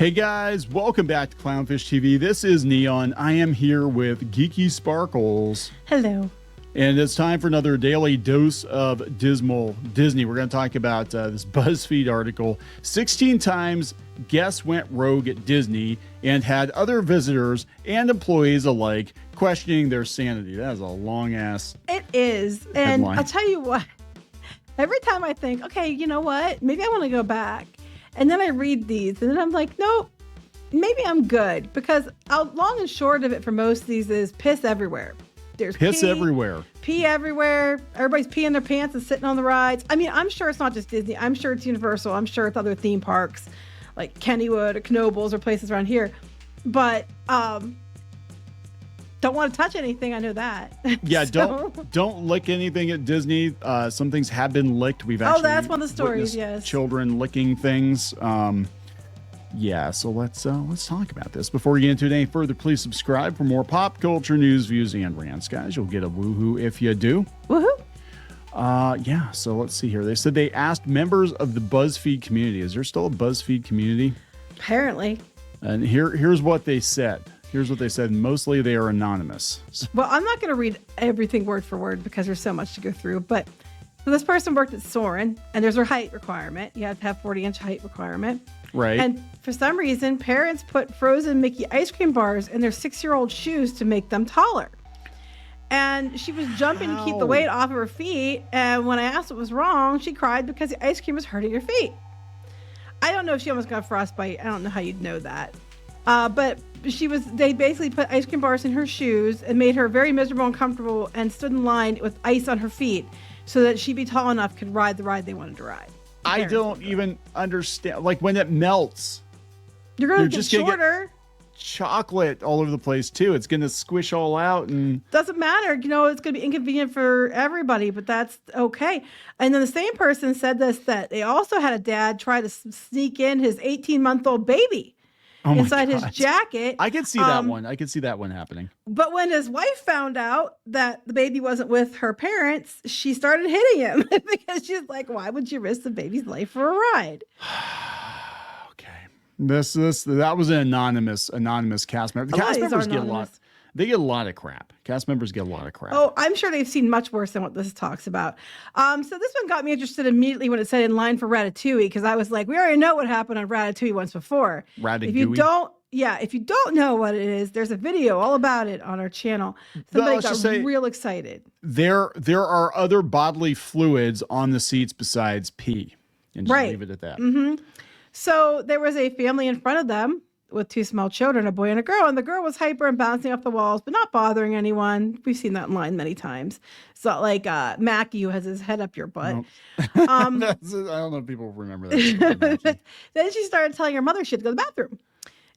Hey guys, welcome back to Clownfish TV. This is Kneon. I am here with Geeky Sparkles. Hello. And it's time for another daily dose of dismal Disney. We're going to talk about this BuzzFeed article. 16 times guests went rogue at Disney and had other visitors and employees alike questioning their sanity. That is a long ass. It is. And headline. I'll tell you what, every time I think, okay, you know what? Maybe I want to go back. And then I read these and then I'm like, nope, maybe I'm good. Because long and short of it for most of these is piss everywhere. There's piss everywhere. Pee everywhere. Everybody's peeing their pants and sitting on the rides. I mean, I'm sure it's not just Disney. I'm sure it's Universal. I'm sure it's other theme parks like Kennywood or Knoebels or places around here. But don't want to touch anything. I know that. Yeah, don't lick anything at Disney. Some things have been licked. We've actually that's one of the stories. Yes, children licking things. Yeah, so let's talk about this. Before we get into it any further, please subscribe for more pop culture news, views, and rants, guys. You'll get a woohoo if you do. Woohoo! Yeah. So let's see here. They said they asked members of the BuzzFeed community. Is there still a BuzzFeed community? Apparently. And here's what they said. Here's what they said. Mostly they are anonymous. Well, I'm not going to read everything word for word because there's so much to go through. But so this person worked at Soarin', and there's a height requirement. You have to have 40-inch height requirement. Right. And for some reason, parents put frozen Mickey ice cream bars in their 6-year-old shoes to make them taller. And she was jumping to keep the weight off of her feet. And when I asked what was wrong, she cried because the ice cream was hurting her feet. I don't know if she almost got frostbite. I don't know how you'd know that. But they basically put ice cream bars in her shoes and made her very miserable and uncomfortable and stood in line with ice on her feet so that she'd be tall enough could ride the ride they wanted to ride. I don't even understand. Like when it melts, you're going to get shorter. Chocolate all over the place too. It's going to squish all out and doesn't matter. You know, it's going to be inconvenient for everybody, but that's okay. And then the same person said that they also had a dad try to sneak in his 18-month-old baby inside his jacket. I could see that one. I could see that one happening. But when his wife found out that the baby wasn't with her parents, she started hitting him because she's like, why would you risk the baby's life for a ride? Okay. That was an anonymous cast member. The cast members get a lot. They get a lot of crap. Cast members get a lot of crap. Oh, I'm sure they've seen much worse than what this talks about. So this one got me interested immediately when it said in line for Ratatouille, because I was like, we already know what happened on Ratatouille once before. Ratatouille. If you don't know what it is, there's a video all about it on our channel. Somebody got real excited. There are other bodily fluids on the seats besides pee. And just leave it at that. Mm-hmm. So there was a family in front of them with 2 small children, a boy and a girl, and the girl was hyper and bouncing off the walls, but not bothering anyone. We've seen that in line many times. It's not like Mackie who has his head up your butt. Nope. I don't know if people remember that. Then she started telling her mother she had to go to the bathroom.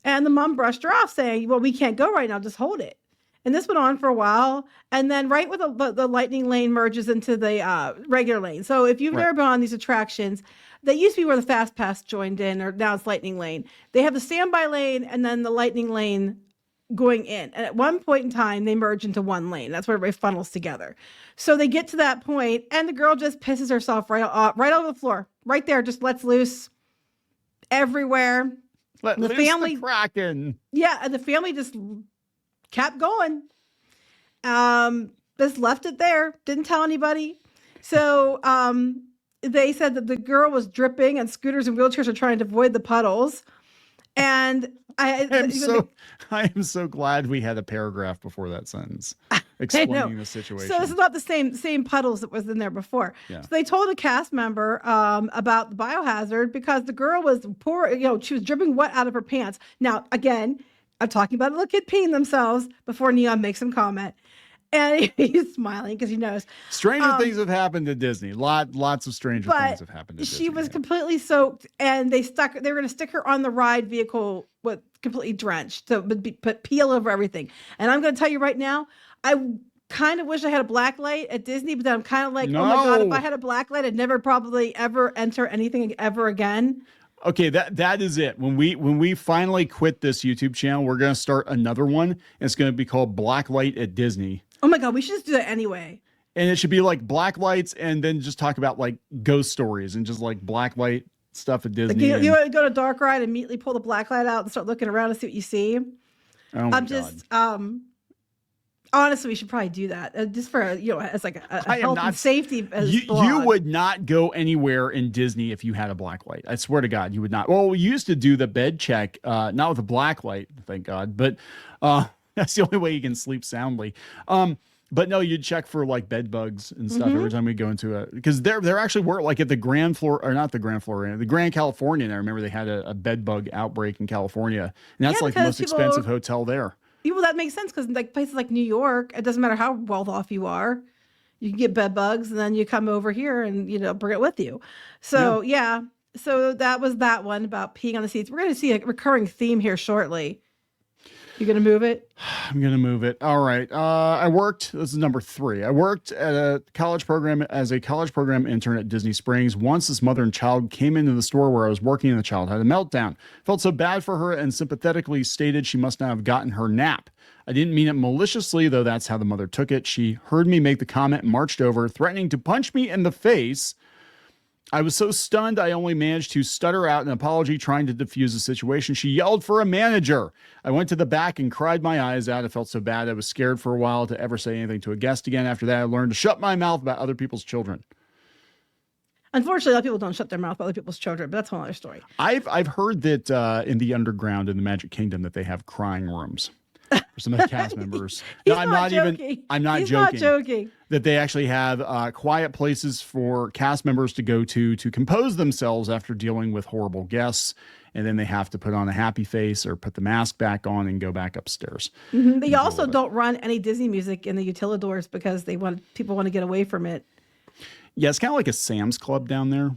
And the mom brushed her off saying, well, we can't go right now, just hold it. And this went on for a while. And then right when the lightning lane merges into the regular lane. So if you've never been on these attractions, they used to be where the Fast Pass joined in, or now it's lightning lane. They have the standby lane and then the lightning lane going in. And at one point in time, they merge into one lane. That's where everybody funnels together. So they get to that point, and the girl just pisses herself right over the floor. Right there, just lets loose everywhere. Let the family Kraken. Yeah, and the family just kept going. Just left it there. Didn't tell anybody. So they said that the girl was dripping and scooters and wheelchairs are trying to avoid the puddles. And I am so glad we had a paragraph before that sentence explaining the situation. So this is not the same puddles that was in there before. Yeah. So they told a cast member about the biohazard because the girl was poor. You know, she was dripping wet out of her pants. Now, again, I'm talking about a little kid peeing themselves before Kneon makes some comment. And he's smiling because he knows. Stranger things have happened to Disney. Lots of stranger things have happened to Disney. She was completely soaked, and they were going to stick her on the ride vehicle with completely drenched. So put pee all over everything. And I'm going to tell you right now, I kind of wish I had a black light at Disney, but then I'm kind of like, oh my God, if I had a black light, I'd never probably ever enter anything ever again. Okay, that is it. When we finally quit this YouTube channel, we're going to start another one, and it's going to be called Blacklight at Disney. Oh my God, we should just do that anyway. And it should be like black lights, and then just talk about like ghost stories and just like black light stuff at Like Disney. you want to go to a dark ride and immediately pull the black light out and start looking around to see what you see. Oh my God. Honestly, we should probably do that just for as like a health and safety. You would not go anywhere in Disney if you had a black light. I swear to God, you would not. Well, we used to do the bed check, not with a black light, thank God, but that's the only way you can sleep soundly. But no, you'd check for like bed bugs and stuff every time we go into it, because there actually were, like at the Grand the Grand Californian. I remember they had a bed bug outbreak in California, and that's like the most expensive hotel there. Well, that makes sense because like places like New York, it doesn't matter how well off you are, you can get bed bugs, and then you come over here and bring it with you. So yeah, so that was that one about peeing on the seats. We're going to see a recurring theme here shortly. You going to move it? I'm going to move it. All right. This is number 3. I worked at a college program as a college program intern at Disney Springs. Once this mother and child came into the store where I was working, and the child had a meltdown. Felt so bad for her and sympathetically stated she must not have gotten her nap. I didn't mean it maliciously, though that's how the mother took it. She heard me make the comment and marched over, threatening to punch me in the face. I was so stunned, I only managed to stutter out an apology trying to defuse the situation. She yelled for a manager. I went to the back and cried my eyes out. I felt so bad. I was scared for a while to ever say anything to a guest again. After that, I learned to shut my mouth about other people's children. Unfortunately, a lot of people don't shut their mouth about other people's children, but that's a whole other story. I've heard that in the underground in the Magic Kingdom that they have crying rooms for some of the cast members. No, I'm not joking. That they actually have quiet places for cast members to go to compose themselves after dealing with horrible guests. And then they have to put on a happy face or put the mask back on and go back upstairs. They also don't run any Disney music in the utilidors because people want to get away from it. Yeah, it's kind of like a Sam's Club down there.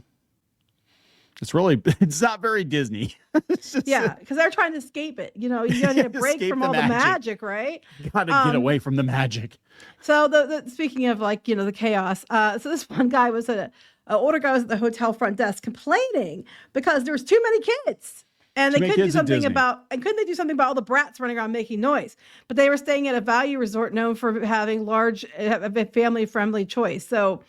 It's not very Disney. Because they're trying to escape it. You gotta need a break from all the magic, right? You gotta get away from the magic. So speaking of the chaos, so this one guy was an older guy was at the hotel front desk complaining because there was too many kids. And they couldn't do something about all the brats running around making noise. But they were staying at a value resort known for having a family-friendly choice. So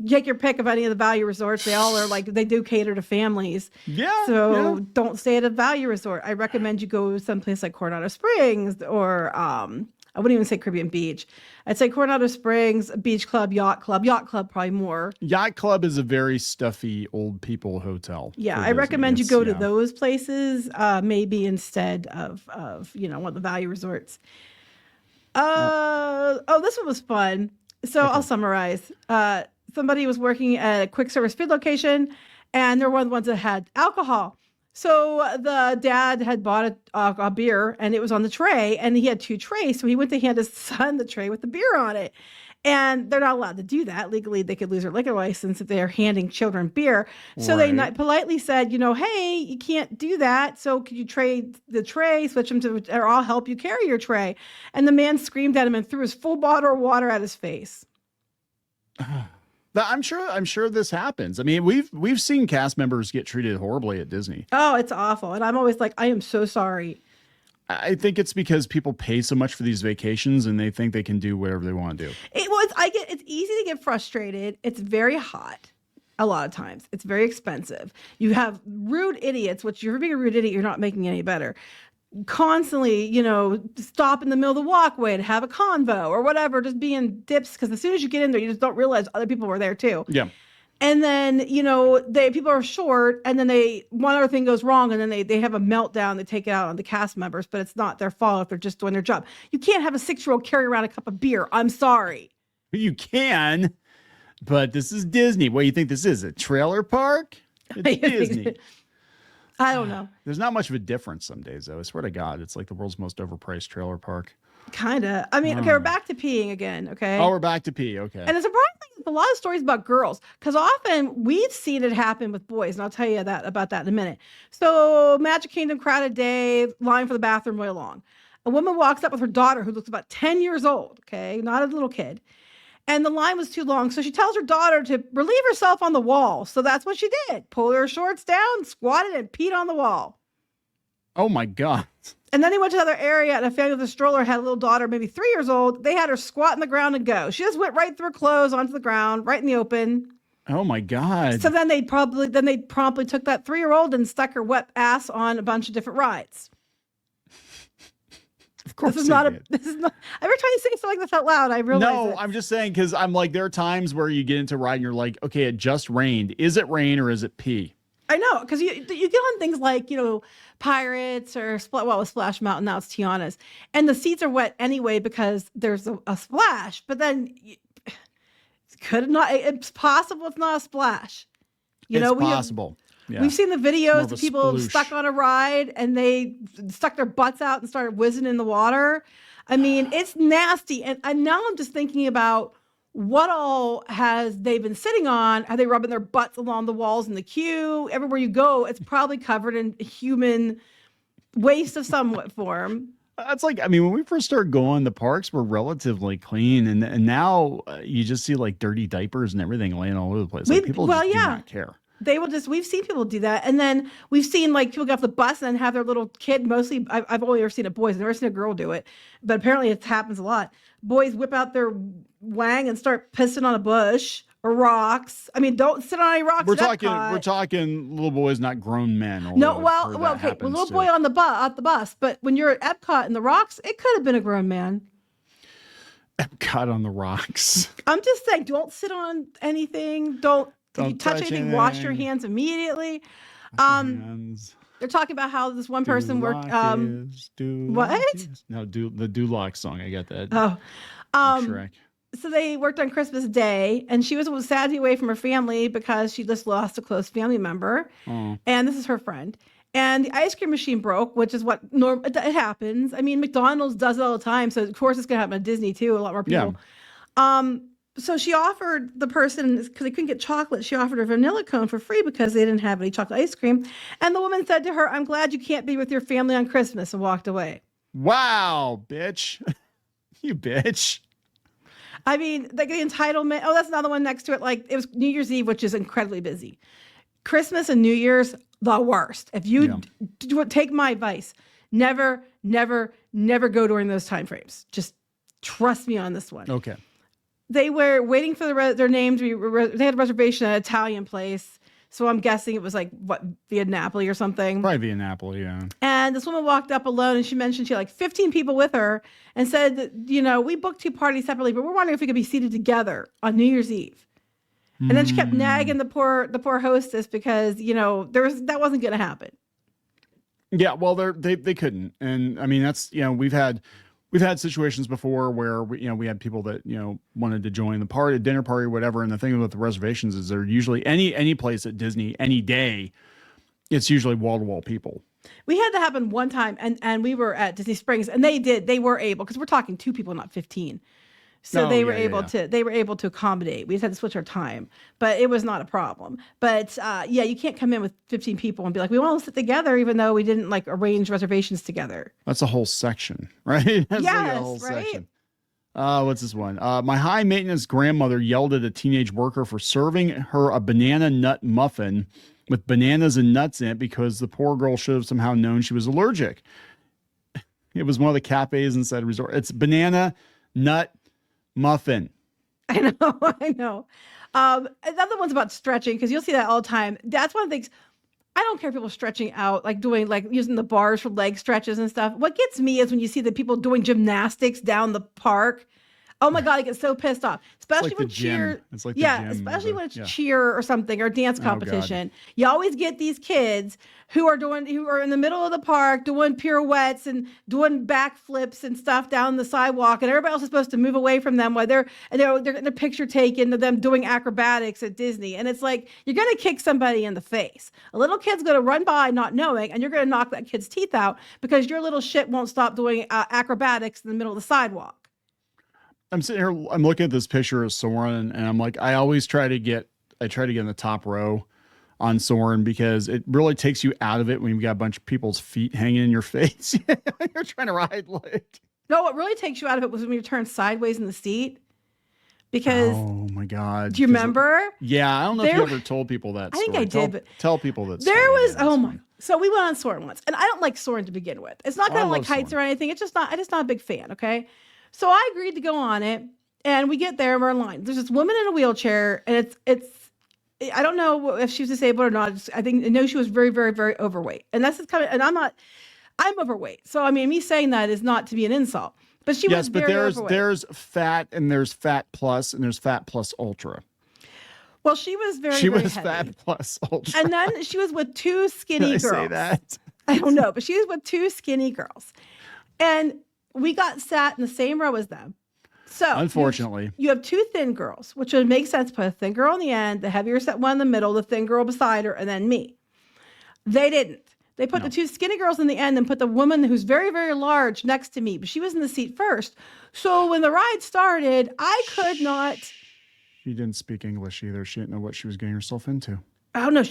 take your pick of any of the value resorts. They all are they do cater to families. Yeah. So don't stay at a value resort. I recommend you go someplace like Coronado Springs or I wouldn't even say Caribbean Beach. I'd say Coronado Springs, Beach Club, Yacht Club probably more. Yacht Club is a very stuffy old people hotel. Yeah, I recommend you go to those places, maybe instead of one of the value resorts. This one was fun. So okay. I'll summarize. Somebody was working at a quick service food location, and they're one of the ones that had alcohol. So the dad had bought a beer, and it was on the tray, and he had 2 trays. So he went to hand his son the tray with the beer on it. And they're not allowed to do that. Legally, they could lose their liquor license if they're handing children beer. So they politely said, hey, you can't do that. So could you trade the tray, switch them to, or I'll help you carry your tray. And the man screamed at him and threw his full bottle of water at his face. I'm sure this happens. I mean, we've seen cast members get treated horribly at Disney. Oh, it's awful. And I'm always like, I am so sorry. I think it's because people pay so much for these vacations and they think they can do whatever they want to do. It's easy to get frustrated. It's very hot. A lot of times it's very expensive. You have rude idiots, which you're being a rude idiot, you're not making any better. Constantly, stop in the middle of the walkway to have a convo or whatever, just being dips. Because as soon as you get in there, you just don't realize other people were there too. Yeah. And then, people are short, and then one other thing goes wrong, and then they have a meltdown. They take it out on the cast members, but it's not their fault if they're just doing their job. You can't have a 6-year-old carry around a cup of beer. I'm sorry. You can, but this is Disney. What do you think this is? A trailer park? It's Disney. I don't know. There's not much of a difference some days, though. I swear to God, it's like the world's most overpriced trailer park. Kind of. I mean, okay, we're back to peeing again, okay? Oh, we're back to pee, okay. And it's surprising, a lot of stories about girls, because often we've seen it happen with boys, and I'll tell you about that in a minute. So, Magic Kingdom, crowded day, line for the bathroom way long. A woman walks up with her daughter, who looks about 10 years old, okay? Not a little kid. And the line was too long, so she tells her daughter to relieve herself on the wall. So that's what she did. Pulled her shorts down, squatted, and peed on the wall. Oh, my God. And then he went to another area, and a family with a stroller had a little daughter, maybe 3 years old. They had her squat on the ground and go. She just went right through her clothes onto the ground, right in the open. Oh my God. So then they promptly took that 3-year-old and stuck her wet ass on a bunch of different rides. Of course, this is not. Every time you say something like this out loud, I realize. No, I'm just saying because I'm like, there are times where you get into a ride and you're like, okay, it just rained. Is it rain or is it pee? I know, because you get on things like, Pirates or with Splash Mountain, now it's Tiana's, and the seats are wet anyway because there's a splash. But then it's possible it's not a splash. It's possible. We've seen the videos of people stuck on a ride and they stuck their butts out and started whizzing in the water. I mean, it's nasty. And now I'm just thinking about what all has they been sitting on? Are they rubbing their butts along the walls in the queue? Everywhere you go, it's probably covered in human waste of some form. It's like, I mean, when we first started going, the parks were relatively clean. And now you just see like dirty diapers and everything laying all over the place. Like, people just do not care. They will just, we've seen people do that. And then we've seen like people get off the bus and have their little kid, mostly, I've only ever seen it boys. I've never seen a girl do it, but apparently it happens a lot. Boys whip out their wang and start pissing on a bush or rocks. I mean, don't sit on any rocks. We're talking little boys, not grown men. No, okay, little boy on the bus. But when you're at Epcot and the rocks, it could have been a grown man. Epcot on the rocks. I'm just saying, don't sit on anything. Don't if you touch anything, wash your hands immediately. They're talking about how this one person worked. What? No, the Duloc song. I got that. Oh, Shrek. So they worked on Christmas Day, and she was sad to be away from her family because she just lost a close family member. Oh. And this is her friend. And the ice cream machine broke, which is what it happens. I mean, McDonald's does it all the time, so of course it's going to happen at Disney too. A lot more people. Yeah. So she offered the person, because they couldn't get chocolate, she offered her vanilla cone for free because they didn't have any chocolate ice cream. And the woman said to her, "I'm glad you can't be with your family on Christmas," and walked away. Wow, bitch. You bitch. I mean, like the entitlement. Oh, that's another one next to it. Like, it was New Year's Eve, which is incredibly busy. Christmas and New Year's, the worst. If you take my advice, never go during those time frames. Just trust me on this one. Okay. They were waiting for their name to be. They had a reservation at an Italian place, so I'm guessing it was like via Napoli or something. Probably via Napoli, yeah. And this woman walked up alone, and she mentioned she had like 15 people with her, and said that, we booked 2 parties separately, but we're wondering if we could be seated together on New Year's Eve. And then she kept nagging the poor hostess because that wasn't going to happen. Yeah, well, they couldn't, and I mean that's We've had situations before where we had people that wanted to join the party, dinner party, or whatever. And the thing with the reservations is they're usually any place at Disney any day, it's usually wall to wall people. We had that happen one time, and we were at Disney Springs, and they were able, because we're talking 2 people, not 15. So they were able to accommodate. We just had to switch our time, but it was not a problem. But you can't come in with 15 people and be like, we want to sit together, even though we didn't like arrange reservations together. That's a whole section, right? That's yes, like a whole right? section. What's this one? My high maintenance grandmother yelled at a teenage worker for serving her a banana nut muffin with bananas and nuts in it because the poor girl should have somehow known she was allergic. It was one of the cafes inside a resort. It's banana nut muffin. I know. Another one's about stretching, because you'll see that all the time. That's one of the things. I don't care if people are stretching out, like doing, like using the bars for leg stretches and stuff. What gets me is when you see the people doing gymnastics down the park. Oh my God, I get so pissed off. Especially when cheer. It's like the gym, especially when it's cheer or something, or dance competition. You always get these kids who are in the middle of the park doing pirouettes and doing backflips and stuff down the sidewalk, and everybody else is supposed to move away from them while they're getting a picture taken of them doing acrobatics at Disney. And it's like, you're gonna kick somebody in the face. A little kid's gonna run by not knowing, and you're gonna knock that kid's teeth out because your little shit won't stop doing acrobatics in the middle of the sidewalk. I'm sitting here, I'm looking at this picture of Soarin', and I'm like, I try to get in the top row on Soarin' because it really takes you out of it when you've got a bunch of people's feet hanging in your face. You're trying to ride like. No, what really takes you out of it was when you turn sideways in the seat. Because oh my God. Do you remember? Yeah, I don't know if you ever told people that story. I think I did, but tell people that there was so we went on Soarin' once, and I don't like Soarin' to begin with. It's not that I don't like heights or anything. I'm just not a big fan, okay? So I agreed to go on it, and we get there and we're in line. There's this woman in a wheelchair, and it's I don't know if she was disabled or not. I know she was very, very, very overweight. And that's kind of, and I'm overweight. So, I mean, me saying that is not to be an insult, but she was very overweight. There's fat and there's fat plus and there's fat plus ultra. Well, she was very, she very was heavy. Fat plus ultra. And then she was with two skinny girls. Say that? I don't know, but she was with two skinny girls. And we got sat in the same row as them. So unfortunately, you have two thin girls, which would make sense. Put a thin girl on the end, the heavier set one in the middle, the thin girl beside her, and then me. They didn't. They put the two skinny girls in the end and put the woman who's very, very large next to me, but she was in the seat first. So when the ride started, I could not. She didn't speak English either. She didn't know what she was getting herself into. Oh, no.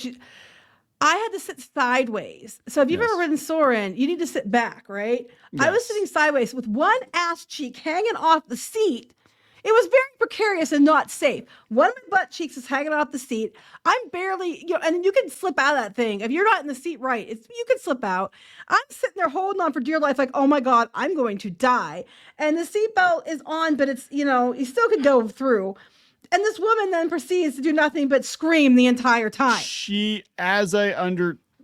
I had to sit sideways. So if you've ever ridden Soarin', you need to sit back, right? Yes. I was sitting sideways with one ass cheek hanging off the seat. It was very precarious and not safe. One of my butt cheeks is hanging off the seat. I'm barely, and you can slip out of that thing. If you're not in the seat right, you can slip out. I'm sitting there holding on for dear life like, oh my God, I'm going to die. And the seatbelt is on, but it's, you still could go through. And this woman then proceeds to do nothing but scream the entire time.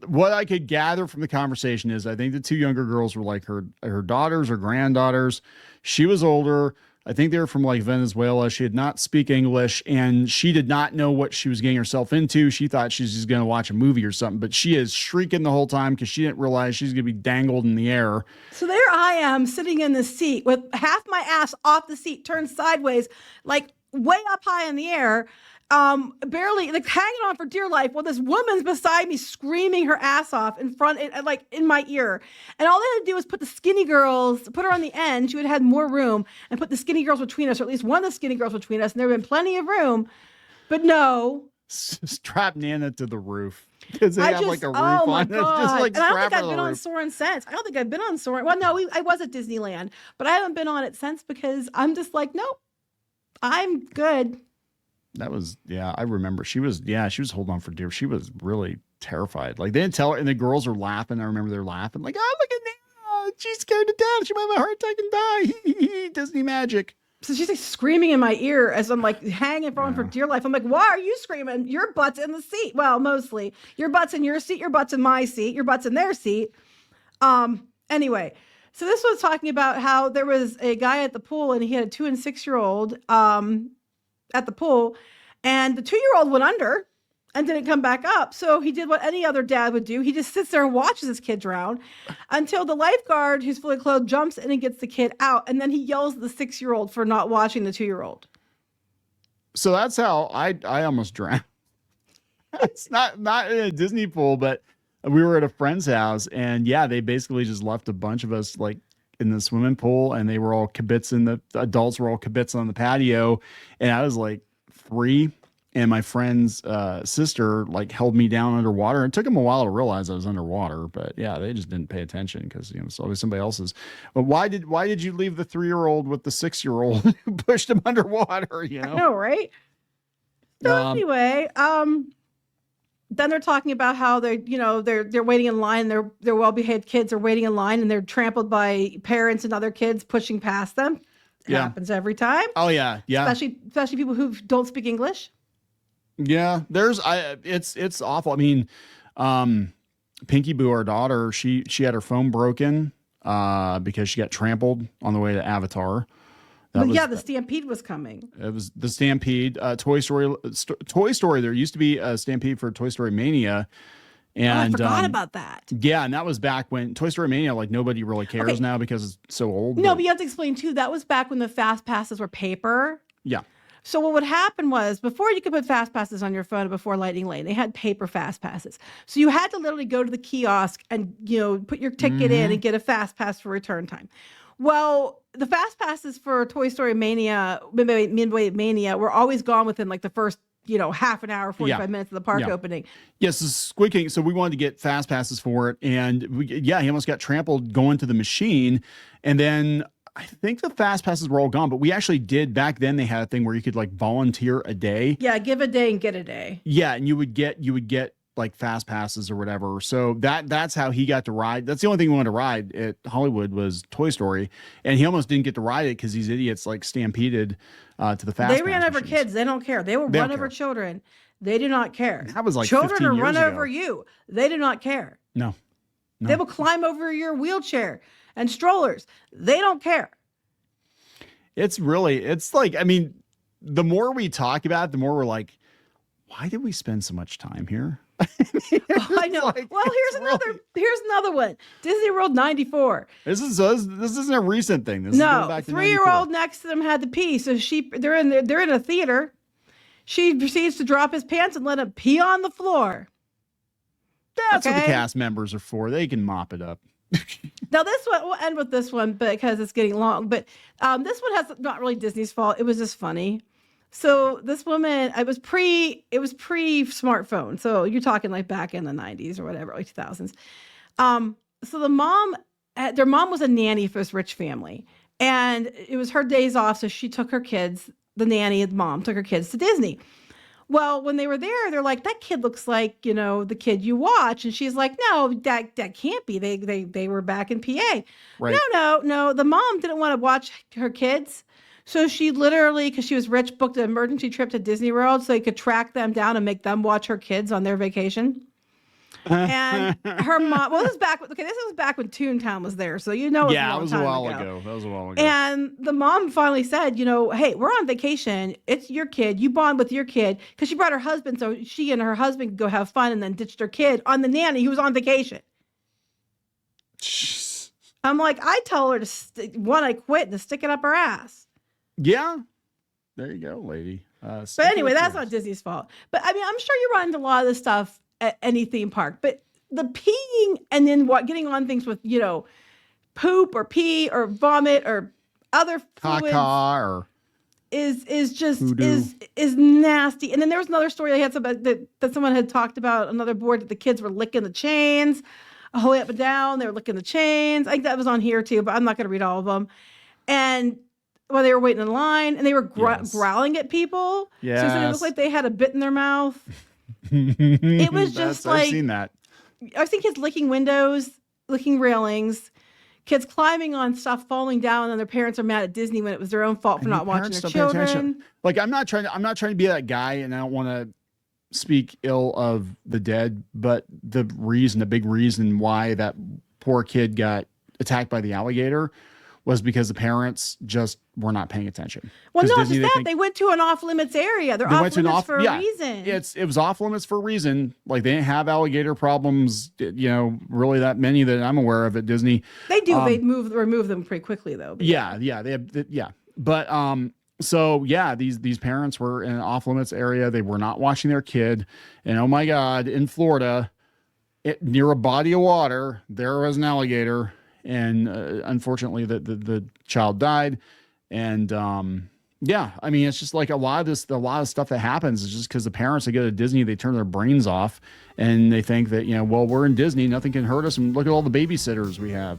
What I could gather from the conversation is I think the two younger girls were like her daughters or granddaughters. She was older. I think they were from like Venezuela. She did not speak English and she did not know what she was getting herself into. She thought she's just going to watch a movie or something, but she is shrieking the whole time because she didn't realize she's going to be dangled in the air. So there I am sitting in the seat with half my ass off the seat, turned sideways, like way up high in the air, barely like hanging on for dear life while this woman's beside me screaming her ass off in my ear. And all they had to do was put her on the end. She would have had more room and put the skinny girls between us, or at least one of the skinny girls between us. And there would have been plenty of room, but no. Strap Nana to the roof. Because they have like a roof on it. Just like and I don't think I've been on Soarin' since. I don't think I've been on Soarin'. Well, no, I was at Disneyland, but I haven't been on it since because I'm just like, nope, I'm good. That was, I remember she was holding on for dear. She was really terrified. Like they didn't tell her, and the girls are laughing. I remember they're laughing like, oh, look at Nana. She's scared to death. She might have a heart attack and die. Disney magic. So she's like screaming in my ear as I'm like hanging on for dear life. I'm like, why are you screaming? Your butt's in the seat. Well, mostly your butt's in your seat. Your butt's in my seat. Your butt's in their seat. Anyway. So this was talking about how there was a guy at the pool and he had a 2 and 6-year-old at the pool, and the 2-year-old went under and didn't come back up. So he did what any other dad would do. He just sits there and watches his kid drown until the lifeguard, who's fully clothed, jumps in and gets the kid out, and then he yells at the 6-year-old for not watching the 2-year-old. So that's how I almost drowned. It's not in a Disney pool, but we were at a friend's house, and they basically just left a bunch of us like in the swimming pool, and they were all kibitzing. The adults were all kibitzing on the patio, and I was like 3, and my friend's sister like held me down underwater. It took them a while to realize I was underwater, but they just didn't pay attention because it's always somebody else's. But why did you leave the 3-year-old with the 6-year-old who pushed him underwater? I know, right? So anyway, then they're talking about how they're waiting in line. They're well-behaved kids are waiting in line, and they're trampled by parents and other kids pushing past them. It happens every time. Oh yeah. Especially people who don't speak English. Yeah, it's awful. I mean, Pinky Boo, our daughter, she had her phone broken because she got trampled on the way to Avatar. The Stampede was coming. It was the Stampede. Toy Story. There used to be a Stampede for Toy Story Mania. And I forgot about that. Yeah, and that was back when Toy Story Mania, like nobody really cares now because it's so old. No, but you have to explain too, that was back when the fast passes were paper. Yeah. So what would happen was before you could put fast passes on your phone before Lightning Lane, they had paper fast passes. So you had to literally go to the kiosk and, put your ticket in and get a fast pass for return time. Well, the fast passes for Toy Story Mania, Midway Mania, were always gone within like the first, half an hour, 45 minutes of the park opening. Yes, it's Squid King. So we wanted to get fast passes for it. And he almost got trampled going to the machine. And then I think the fast passes were all gone, but we actually did back then. They had a thing where you could like volunteer a day. Yeah. Give a day and get a day. Yeah. And you would get like fast passes or whatever. So that's how he got to ride. That's the only thing he wanted to ride at Hollywood was Toy Story. And he almost didn't get to ride it because these idiots like stampeded to the fast. They ran over kids. They don't care. They will run over children. They do not care. That was like children 15 will years run ago. over you. They do not care. No. They will climb over your wheelchair and strollers. They don't care. It's like, I mean, the more we talk about it, the more we're like, why did we spend so much time here? I know. Like, well, here's another one. Disney World 94. This isn't a recent thing. This is going No, back to 3-year-old next to them had to pee. So they're in a theater. She proceeds to drop his pants and let him pee on the floor. That's what the cast members are for. They can mop it up. Now this one, we'll end with this one because it's getting long. But this one has not really Disney's fault. It was just funny. So this woman, it was pre smartphone. So you're talking like back in the 90s or whatever, like 2000s. So their mom was a nanny for this rich family, and it was her days off. So she took her kids. The nanny, the mom, took her kids to Disney. Well, when they were there, they're like, that kid looks like, the kid you watch. And she's like, no, that can't be. They were back in PA. Right. No. The mom didn't want to watch her kids. So she literally, because she was rich, booked an emergency trip to Disney World so he could track them down and make them watch her kids on their vacation. And her mom, this was back when Toontown was there. So it was it was a while ago. That was a while ago. And the mom finally said, hey, we're on vacation. It's your kid. You bond with your kid. Because she brought her husband so she and her husband could go have fun, and then ditched her kid on the nanny who was on vacation. I'm like, I tell her I quit and to stick it up her ass. Yeah. There you go, lady. But anyway, that's not Disney's fault. But I mean, I'm sure you run into a lot of this stuff at any theme park, but the peeing and then getting on things with, poop or pee or vomit or other fluids is just is nasty. And then there was another story I had that someone had talked about, another board, that the kids were licking the chains all the way up and down. They were licking the chains. I think that was on here too, but I'm not going to read all of them. And while they were waiting in line, and they were growling at people. Yes. So it looked like they had a bit in their mouth. It was just like, I've seen that. I've seen kids licking windows, licking railings, kids climbing on stuff, falling down, and their parents are mad at Disney when it was their own fault for not watching their children. Like, I'm not trying to be that guy, and I don't want to speak ill of the dead, but the big reason why that poor kid got attacked by the alligator was because the parents just were not paying attention. Well, not just that. They went to an off-limits area. They're off-limits for a reason. It was off-limits for a reason. Like, they didn't have alligator problems, really that many that I'm aware of at Disney. They do. They remove them pretty quickly, though. They have. But, so yeah, these parents were in an off-limits area. They were not watching their kid. And oh my God, in Florida, near a body of water, there was an alligator. And unfortunately, the child died. And I mean, it's just like a lot of stuff that happens is just because the parents that go to Disney, they turn their brains off and they think that, we're in Disney, nothing can hurt us. And look at all the babysitters we have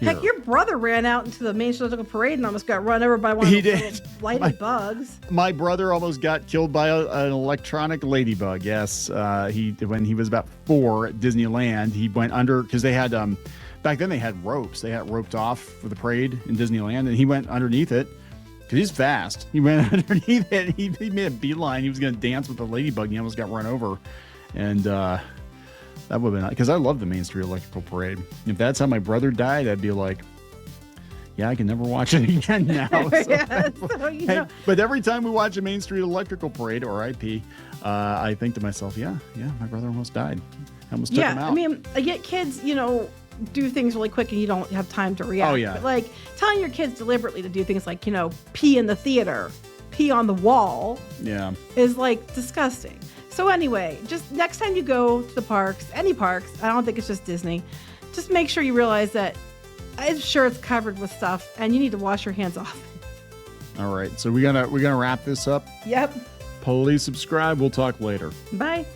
here. Heck, your brother ran out into the Main Street Electrical Parade and almost got run over by one of those lighted bugs. My brother almost got killed by an electronic ladybug. Yes. When he was about 4 at Disneyland, he went under because they had, back then they had ropes. They had it roped off for the parade in Disneyland, and he went underneath it because he's fast. He went underneath it. He made a beeline. He was going to dance with the ladybug, and he almost got run over. And that would have been, because I love the Main Street Electrical Parade. If that's how my brother died, I'd be like, yeah, I can never watch it again now. But every time we watch a Main Street Electrical Parade, or RIP, I think to myself, yeah, my brother almost died. I almost took him out. I mean, I get kids, do things really quick and you don't have time to react. Oh, yeah. But like telling your kids deliberately to do things like, pee in the theater, pee on the wall. Yeah. Is like disgusting. So anyway, just next time you go to the parks, any parks, I don't think it's just Disney, just make sure you realize that I'm sure it's covered with stuff and you need to wash your hands off. All right. So we're gonna wrap this up. Yep. Please subscribe. We'll talk later. Bye.